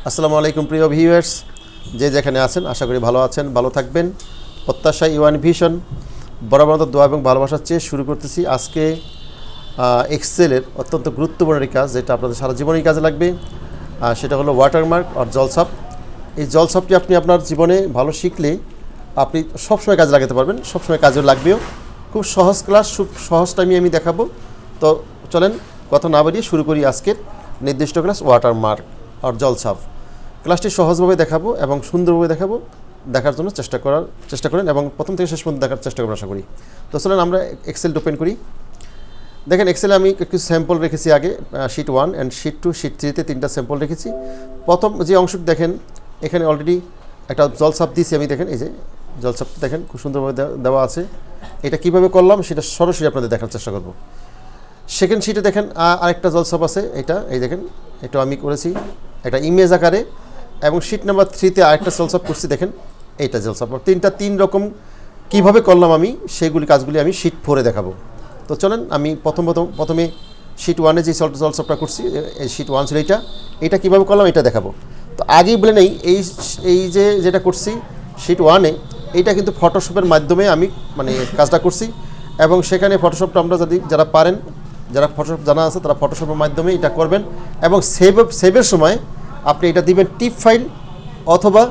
আসসালামু আলাইকুম প্রিয় ভিউয়ার্স, যে যেখানে আছেন আশা করি ভালো আছেন, ভালো থাকবেন। প্রত্যাশায় ইওয়ান ভিশন বরাবর দোয়া এবং ভালোবাসার চেয়ে শুরু করতেছি আজকে এক্সেলের অত্যন্ত গুরুত্বপূর্ণ একটি কাজ, যেটা আপনাদের সারা জীবনেই কাজে লাগবে। সেটা হলো ওয়াটারমার্ক আর জলছাপ। এই জলছাপটি আপনি আপনার জীবনে ভালো শিখলে আপনি সবসময় কাজে লাগাতে পারবেন, সবসময় কাজে লাগবেও। খুব সহজ ক্লাস, খুব সহজ টাইমে আমি দেখাবো। তো চলেন কথা না বাড়িয়ে শুরু করি আজকের নির্দিষ্ট ক্লাস ওয়াটারমার্ক আর জলছাপ। ক্লাসটি সহজভাবে দেখাবো এবং সুন্দরভাবে দেখাবো, দেখার জন্য চেষ্টা করেন এবং প্রথম থেকে শেষ পর্যন্ত দেখার চেষ্টা করবেন আশা করি। তো চলেন আমরা এক্সেল ওপেন করি। দেখেন এক্সেলে আমি কিছু স্যাম্পল রেখেছি আগে, শিট 1 অ্যান্ড শিট 2, শিট 3-তে 3টা স্যাম্পল রেখেছি। প্রথম যে অংশটি দেখেন এখানে অলরেডি একটা জলছাপ দিয়েছি আমি। দেখেন এই যে জলছাপটা দেখেন খুব সুন্দরভাবে দেওয়া আছে। এটা কিভাবে করলাম সেটা সরাসরি আপনাদের দেখার চেষ্টা করব। সেকেন্ড শিটে দেখেন আরেকটা জলছাপ আছে, এই দেখেন এটা আমি করেছি একটা ইমেজ আকারে। এবং শিট নাম্বার 3-তে আরেকটা জলছাপ করছি, দেখেন এইটা জলছাপ। তিন রকম কীভাবে করলাম আমি সেইগুলি কাজগুলি আমি শিট 4-এ দেখাবো। তো চলেন আমি প্রথমে শিট 1-এ যে জলছাপটা করছি, এই শিট 1 ছিল এটা কীভাবে করলাম এটা দেখাবো। তো আগেই বলে নেই এই যেটা করছি শিট 1-এ, এইটা কিন্তু ফটোশপের মাধ্যমে আমি কাজটা করছি। এবং সেখানে ফটোশপটা আমরা যারা পারেন, যারা ফটোশপ জানা আছে তারা ফটোশপের মাধ্যমে এটা করবেন। এবং সেভের সময় আপনি এটা দিবেন টিপ ফাইল অথবা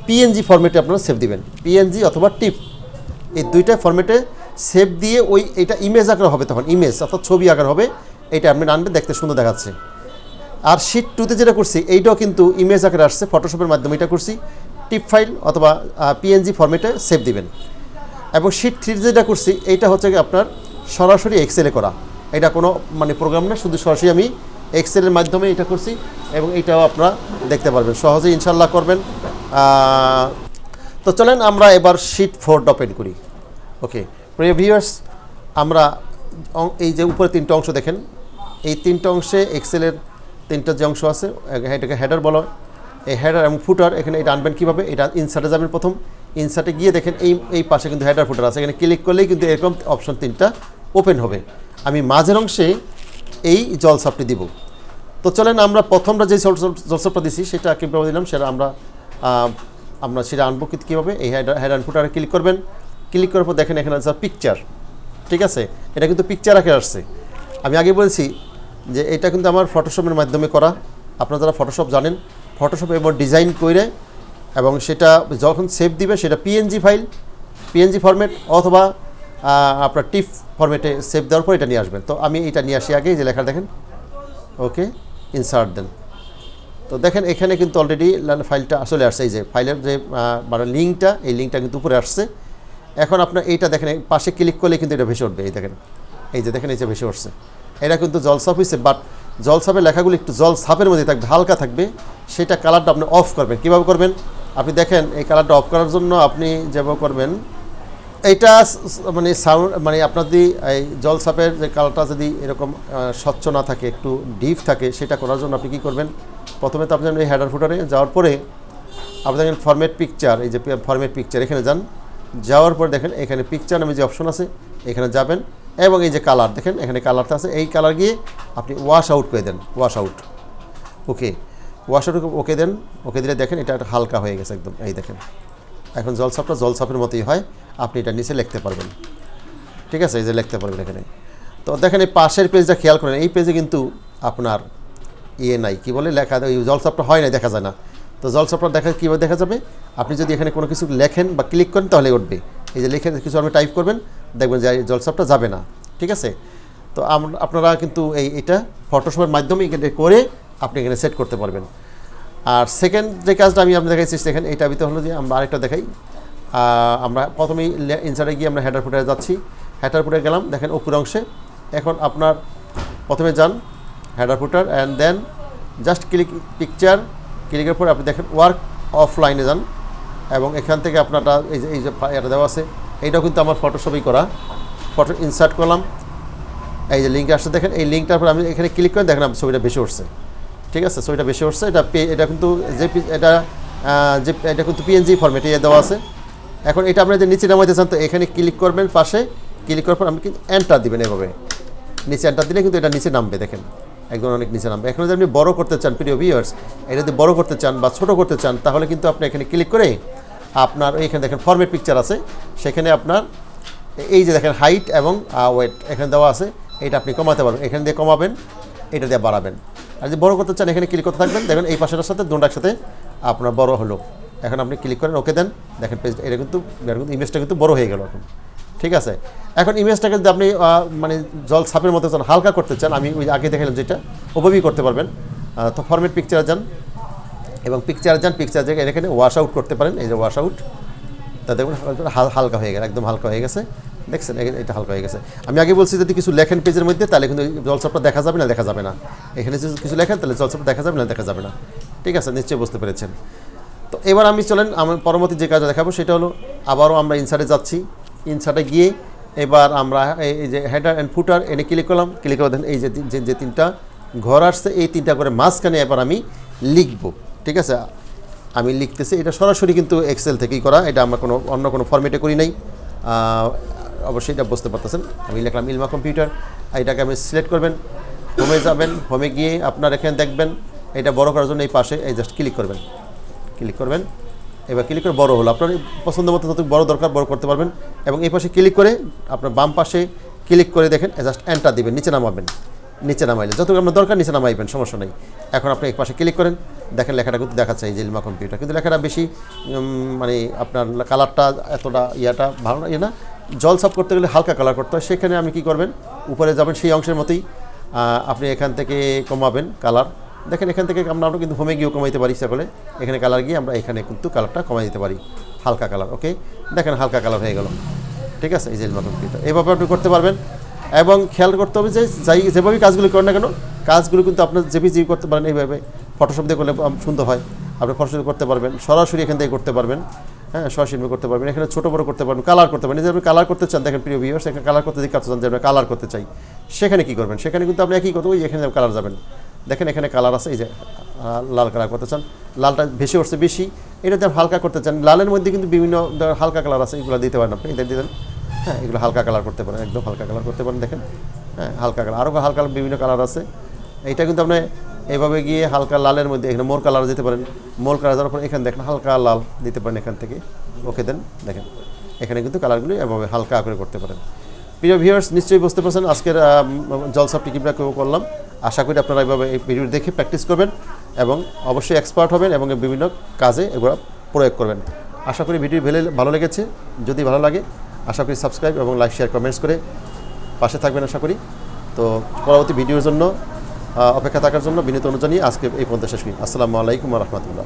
পিএনজি ফরম্যাটে আপনারা সেভ দিবেন। পিএনজি অথবা টিপ, এই দুইটা ফরম্যাটে সেভ দিয়ে এটা ইমেজ আকার হবে, তখন ইমেজ অর্থাৎ ছবি আকার হবে। এটা আপনি আনবেন, দেখতে সুন্দর দেখাচ্ছে। আর শিট 2-তে যেটা করছি এইটাও কিন্তু ইমেজ আকারে আসছে, ফটোশপের মাধ্যমে এটা করছি। টিপ ফাইল অথবা পিএনজি ফরম্যাটে সেভ দিবেন। এবং শিট 3 যেটা করছি এইটা হচ্ছে আপনার সরাসরি এক্সেলে করা। এটা কোনো প্রোগ্রাম না, শুধু সরাসরি আমি এক্সেলের মাধ্যমে এটা করছি। এবং এইটাও আপনারা দেখতে পারবেন, সহজেই ইনশাল্লাহ করবেন। তো চলেন আমরা এবার শিট 4 ওপেন করি। ওকে প্রিয় ভিউয়ার্স, আমরা এই যে উপরে 3টা অংশ দেখেন, এই 3টা অংশে এক্সেলের 3টা যে অংশ আছে এটাকে হেডার বলা হয়। এই হেডার এবং ফুটার এখানে এটা আনবেন কীভাবে, এটা ইনসার্টে যাবেন। প্রথম ইনসার্টে গিয়ে দেখেন এই পাশে কিন্তু হেডার ফুটার আছে, এখানে ক্লিক করলেই কিন্তু এরকম অপশন 3টা ওপেন হবে। আমি মাঝের অংশে এই জলছাপটি দিব। তো চলেন আমরা প্রথমটা যে জলছাপটা দিছি সেটা কীভাবে দিলাম সেটা আমরা সেটা আনবো কীভাবে। এই হেডার ফুটারে ক্লিক করবেন। ক্লিক করার পর দেখেন এখানে আছে পিকচার, ঠিক আছে। এটা কিন্তু পিকচার আকারে আসছে। আমি আগে বলছি যে এটা কিন্তু আমার ফটোশপের মাধ্যমে করা। আপনারা যারা ফটোশপ জানেন, ফটোশপে এবার ডিজাইন করে এবং সেটা যখন সেভ দিবে সেটা পিএনজি ফরম্যাট অথবা আপনার টিপ ফরম্যাটে সেভ দেওয়ার পর এটা নিয়ে আসবেন। তো আমি এটা নিয়ে আসি আগে, যে লেখা দেখেন ওকে ইনসার্ট দেন। তো দেখেন এখানে কিন্তু অলরেডি ফাইলটা আসলে আসছে, এই যে ফাইলের যে লিঙ্কটা, এই লিঙ্কটা কিন্তু উপরে আসছে। এখন আপনার এইটা দেখেন পাশে ক্লিক করলে কিন্তু এটা ভেসে উঠবে। এই দেখেন এই যে ভেসে উঠছে। এটা কিন্তু জলছাপ হয়েছে, বাট জলছাপের লেখাগুলি একটু জলছাপের মধ্যে থাকবে, হালকা থাকবে। সেটা কালারটা আপনি অফ করবেন। কীভাবে করবেন আপনি দেখেন, এই কালারটা অফ করার জন্য আপনি যেভাবে করবেন, এইটা সাউন্ড আপনার যদি এই জলছাপের যে কালারটা যদি এরকম স্বচ্ছ না থাকে, একটু ডিপ থাকে, সেটা করার জন্য আপনি কী করবেন, প্রথমে তো আপনি এই হেডার ফুটারে যাওয়ার পরে আপনি দেখেন ফরম্যাট পিকচার, এই যে ফরম্যাট পিকচার এখানে যাওয়ার পর দেখেন এখানে পিকচার নামে যে অপশন আছে এখানে যাবেন। এবং এই যে কালার দেখেন এখানে কালারটা আছে, এই কালার গিয়ে আপনি ওয়াশ আউট করে দেন, ওয়াশ আউট ওকে দেন। ওকে দিলে দেখেন এটা একটা হালকা হয়ে গেছে একদম। এই দেখেন এখন জলছাপটা জলছাপের মতোই হয়, আপনি এটা নিচে লিখতে পারবেন, ঠিক আছে। এই যে লিখতে পারবেন এখানে। তো দেখেন এই পাশের পেজটা খেয়াল করেন, এই পেজে কিন্তু আপনার নাই, কী বলে লেখা, ওই জলছাপটা হয় না, দেখা যায় না। তো জলছাপটা কীভাবে দেখা যাবে, আপনি যদি এখানে কোনো কিছু লেখেন বা ক্লিক করেন তাহলে উঠবে। এই যে লিখে কিছু আপনি টাইপ করবেন, দেখবেন যে জলছাপটা যাবে না, ঠিক আছে। তো আপনারা কিন্তু এটা ফটোশপের মাধ্যমে করে আপনি এখানে সেট করতে পারবেন। আর সেকেন্ড যে কাজটা আমি আপনি দেখাইছি, দেখেন এইটা ভিতরে হলো যে আমরা আরেকটা দেখাই। আমরা প্রথমেই ইনসার্টে গিয়ে আমরা হেডার ফুটারে যাচ্ছি। হেডার ফুটারে গেলাম, দেখেন উপর অংশে। এখন আপনার প্রথমে যান header footer and then just picture ক্লিকের পরে আপনি দেখেন ওয়ার্ক অফলাইনে যান। এবং এখান থেকে আপনারটা এই যে এটা দেওয়া আছে, এইটাও কিন্তু আমার ফটোশপেই করা। ফটো ইনসার্ট করলাম, এই যে লিঙ্কে আসছে দেখেন, এই লিঙ্কটার পর আমি এখানে ক্লিক করে দেখেন ছবিটা বেশি উঠছে, ঠিক আছে। ছবিটা বেশি উঠছে। এটা কিন্তু এটা কিন্তু পিএনজি ফরম্যাটে দেওয়া আছে। এখন এটা আপনি যে নিচে নামাইতে চান, তো এখানে ক্লিক করবেন, পাশে ক্লিক করার পর আপনি কিন্তু এন্টার দিবেন। এভাবে নিচে এন্টার দিলে কিন্তু এটা নিচে নামবে, দেখেন একদম অনেক নিচে নামবে। এখন যদি আপনি বড় করতে চান প্রিয় ভিউয়ার্স, এটা যদি বড় করতে চান বা ছোটো করতে চান তাহলে কিন্তু আপনি এখানে ক্লিক করে আপনার এইখানে দেখেন ফরম্যাট পিকচার আছে, সেখানে আপনার এই যে দেখেন হাইট এবং ওয়েট এখানে দেওয়া আছে, এটা আপনি কমাতে পারবেন, এখানে দিয়ে কমাবেন, এটা দিয়ে বাড়াবেন। আর যদি বড় করতে চান এখানে ক্লিক করতে থাকবেন, দেখেন এই পাশের সাথে দুটার সাথে আপনার বড় হলো। এখন আপনি ক্লিক করেন, ওকে দেন, দেখেন পেজ এটা কিন্তু ইমেজটা কিন্তু বড় হয়ে গেল এখন। ঠিক আছে, এখন ইমেজটাকে যদি আপনি মানে জল ছাপের মতো চান, হালকা করতে চান, আমি ওই আগে দেখালাম যেটা ওভাবেই করতে পারবেন। তো ফরম্যাট পিকচার যান এবং পিকচার জায়গায় এখানে ওয়াশ আউট করতে পারেন, এই যে ওয়াশ আউট, তা দেখুন হালকা হয়ে গেল, একদম হালকা হয়ে গেছে, দেখছেন এটা হালকা হয়ে গেছে। আমি আগে বলছি যদি কিছু লেখেন পেজের মধ্যে তাহলে কিন্তু জলছাপটা দেখা যাবে না, এখানে যদি কিছু লেখেন তাহলে জলছাপটা দেখা যাবে না। ঠিক আছে, নিশ্চয়ই বুঝতে পেরেছেন। তো এবার আমি চলেন আমার পরবর্তী যে কাজটা দেখাবো সেটা হলো আবারও আমরা ইনসার্টে যাচ্ছি। ইনসার্টে গিয়ে এবার আমরা এই যে হেডার অ্যান্ড ফুটার এনে ক্লিক করলাম, ক্লিক করে দেন এই যে তিনটা ঘর আসছে, এই তিনটা করে মাঝখানে এবার আমি লিখব। ঠিক আছে, আমি লিখতেছি, এটা সরাসরি কিন্তু এক্সেল থেকেই করা, এটা আমরা অন্য কোনো ফরম্যাটে করি নাই, অবশ্যই এটা বুঝতে পারতেছেন। আমি লিখলাম ইলমা কম্পিউটার, এটাকে আমি সিলেক্ট করবেন, হোমে যাবেন, হোমে গিয়ে আপনার এখানে দেখবেন এটা বড় করার জন্য এই পাশে এই জাস্ট ক্লিক করবেন, এবার ক্লিক করে বড় হলো, আপনার পছন্দ মতো যত বড় দরকার বড় করতে পারবেন। এবং এই পাশে ক্লিক করে আপনার বাম পাশে ক্লিক করে দেখেন জাস্ট এন্টার দিবেন, নিচে নামাইলে যতটুকু আপনার দরকার নিচে নামাইবেন, সমস্যা নেই। এখন আপনি এই পাশে ক্লিক করেন, দেখেন লেখাটা কিন্তু দেখাচ্ছে এই যে ইলমা কম্পিউটার, কিন্তু লেখাটা বেশি মানে আপনার কালারটা এতটা ভালো না, জল সাফ করতে গেলে হালকা কালার করতে হয়। সেখানে আপনি কী করবেন, উপরে যাবেন সেই অংশের মতোই আপনি এখান থেকে কমাবেন কালার, দেখেন এখান থেকে আমরা কিন্তু হোমে গিয়েও কমাইতে পারি, ইচ্ছা করলে এখানে কালার গিয়ে আমরা এখানে কিন্তু কালারটা কমাই দিতে পারি, হালকা কালার। ওকে, দেখেন হালকা কালার হয়ে গেল। ঠিক আছে, এই যে ইলমা কম্পিউটার এইভাবে আপনি করতে পারবেন। এবং খেয়াল করতে হবে যে যেভাবেই কাজগুলো করেন না কেন, কাজগুলো কিন্তু আপনার জেপিজি করতে পারেন, এইভাবে ফটোশপ দিয়ে করলে সুন্দর হয়, আপনি ফটোশপ করতে পারবেন, সরাসরি এখান থেকে করতে পারবেন, হ্যাঁ সরাসরি করতে পারবেন, এখানে ছোটো বড়ো করতে পারবেন, কালার করতে পারেন। যে আপনি কালার করতে চান, দেখেন প্রিয় ভিউয়ার্স, এখানে কালার করতে দিকে চান যে আমরা কালার করতে চাই, সেখানে কী করবেন, সেখানে কিন্তু আপনি একই করতে, ওই এখানে কালার যাবেন, দেখেন এখানে কালার আছে, এই যে লাল কালার করতে চান, লালটা ভেসে উঠছে বেশি, এটা যদি হালকা করতে চান, লালের মধ্যে কিন্তু বিভিন্ন হালকা কালার আছে, এগুলো দিতে পারেন আপনি, এদের দিতেন, হ্যাঁ এগুলো হালকা কালার করতে পারেন, একদম হালকা কালার করতে পারেন, দেখেন হ্যাঁ হালকা কালার, আরও হালকা বিভিন্ন কালার আছে। এইটা কিন্তু আপনি এইভাবে গিয়ে হালকা লালের মধ্যে এখানে মোর কালার দিতে পারেন, মোর কালার যাওয়ার পর এখানে দেখেন হালকা লাল দিতে পারেন এখান থেকে, ওকে দেন, দেখেন এখানে কিন্তু কালারগুলি এভাবে হালকা করে করতে পারেন। প্রিয় ভিউয়ার্স, নিশ্চয়ই বুঝতে পারছেন আজকের জলসাপটি কীভাবে করলাম। আশা করি আপনারা এইভাবে এই ভিডিও দেখে প্র্যাকটিস করবেন এবং অবশ্যই এক্সপার্ট হবেন এবং বিভিন্ন কাজে এগুলো প্রয়োগ করবেন। আশা করি ভিডিও ভালো লেগেছে, যদি ভালো লাগে আশা করি সাবস্ক্রাইব এবং লাইক শেয়ার কমেন্টস করে পাশে থাকবেন আশা করি। তো পরবর্তী ভিডিওর জন্য অপেক্ষা থাকার জন্য বিনীত অনুযায়ী আজকে এই পর্যন্ত শেষ করি। আসসালামু আলাইকুম ওয়া রাহমাতুল্লাহ।